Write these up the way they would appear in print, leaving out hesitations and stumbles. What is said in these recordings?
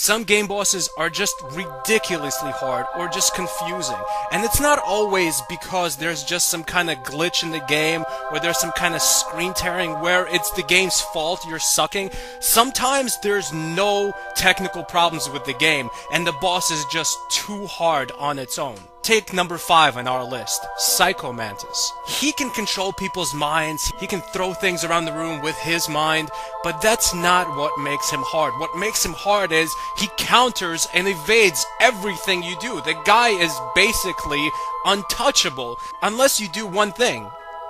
Some game bosses are just ridiculously hard or just confusing. And it's not always because there's just some kind of glitch in the game or there's some kind of screen tearing where it's the game's fault you're sucking. Sometimes there's no technical problems with the game and the boss is just too hard on its own. Take number 5 on our list, Psycho Mantis. He can control people's minds, he can throw things around the room with his mind, but that's not what makes him hard. What makes him hard is he counters and evades everything you do. The guy is basically untouchable, unless you do one thing.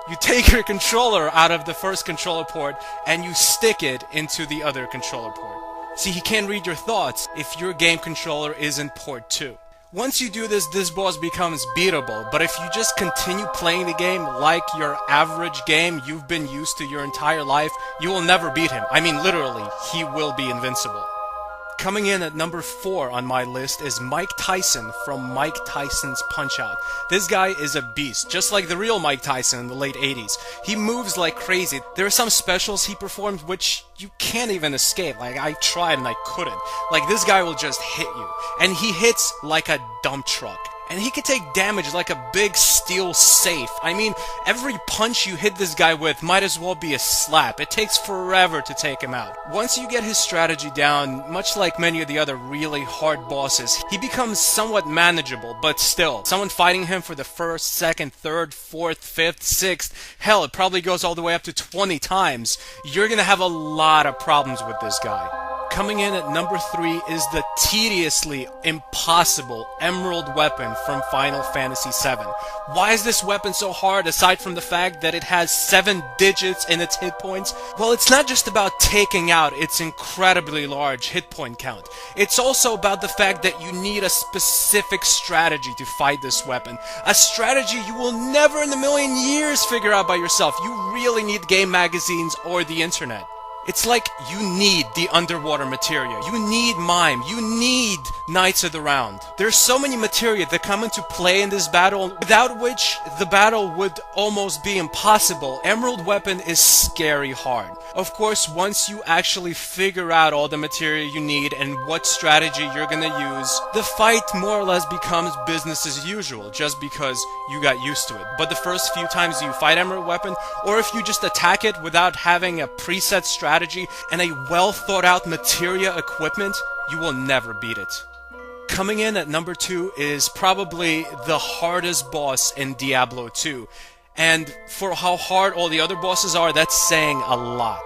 You take your controller out of the first controller port and you stick it into the other controller port. See, he can't read your thoughts if your game controller is in port 2. Once you do this, this boss becomes beatable, but if you just continue playing the game like your average game you've been used to your entire life, you will never beat him. I mean, literally, he will be invincible. Coming in at number 4 on my list is Mike Tyson from Mike Tyson's Punch-Out. This guy is a beast, just like the real Mike Tyson in the late 80s. He moves like crazy. There are some specials he performed which you can't even escape. Like, I tried and I couldn't. Like, this guy will just hit you. And he hits like a dump truck. And he can take damage like a big steel safe. I mean, every punch you hit this guy with might as well be a slap. It takes forever to take him out. Once you get his strategy down, much like many of the other really hard bosses, he becomes somewhat manageable, but still, someone fighting him for the first, second, third, fourth, fifth, sixth, hell, it probably goes all the way up to 20 times. You're gonna have a lot of problems with this guy. Coming in at number 3 is the tediously impossible Emerald Weapon from Final Fantasy VII. Why is this weapon so hard aside from the fact that it has 7 digits in its hit points? Well, it's not just about taking out its incredibly large hit point count. It's also about the fact that you need a specific strategy to fight this weapon. A strategy you will never in a million years figure out by yourself. You really need game magazines or the internet. It's like you need the underwater materia, you need Mime, you need Knights of the Round. There's so many materia that come into play in this battle, without which the battle would almost be impossible. Emerald Weapon is scary hard. Of course, once you actually figure out all the materia you need and what strategy you're gonna use, the fight more or less becomes business as usual, just because you got used to it. But the first few times you fight Emerald Weapon, or if you just attack it without having a preset strategy and a well thought out materia equipment, you will never beat it. Coming in at number 2 is probably the hardest boss in Diablo 2. And for how hard all the other bosses are, that's saying a lot.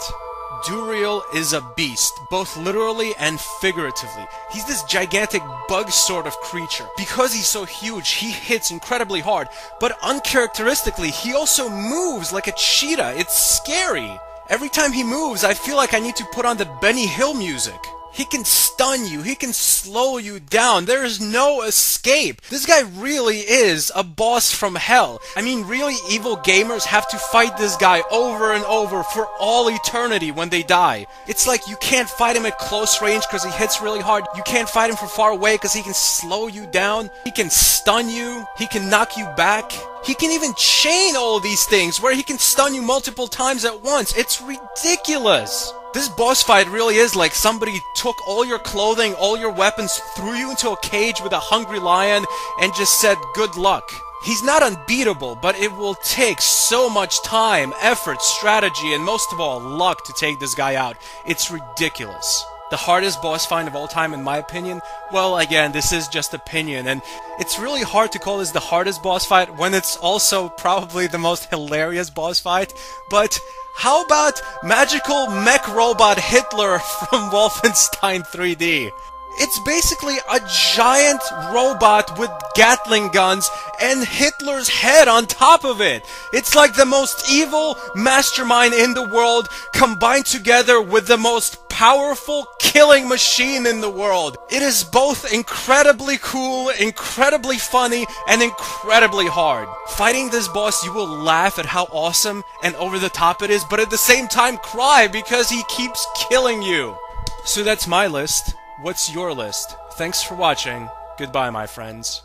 Duriel is a beast, both literally and figuratively. He's this gigantic bug sort of creature. Because he's so huge, he hits incredibly hard, but uncharacteristically, he also moves like a cheetah. It's scary. Every time he moves, I feel like I need to put on the Benny Hill music. He can stun you, he can slow you down, there is no escape. This guy really is a boss from hell. I mean, really evil gamers have to fight this guy over and over for all eternity when they die. It's like you can't fight him at close range because he hits really hard. You can't fight him from far away because he can slow you down. He can stun you, he can knock you back. He can even chain all of these things where he can stun you multiple times at once. It's ridiculous. This boss fight really is like somebody took all your clothing, all your weapons, threw you into a cage with a hungry lion, and just said, good luck. He's not unbeatable, but it will take so much time, effort, strategy, and most of all, luck to take this guy out. It's ridiculous. The hardest boss fight of all time, in my opinion? Well, again, this is just opinion, and it's really hard to call this the hardest boss fight when it's also probably the most hilarious boss fight, but how about magical mech robot Hitler from Wolfenstein 3D? It's basically a giant robot with Gatling guns and Hitler's head on top of it. It's like the most evil mastermind in the world combined together with the most powerful killing machine in the world. It is both incredibly cool, incredibly funny, and incredibly hard. Fighting this boss, you will laugh at how awesome and over the top it is, but at the same time cry because he keeps killing you. So that's my list. What's your list? Thanks for watching. Goodbye, my friends.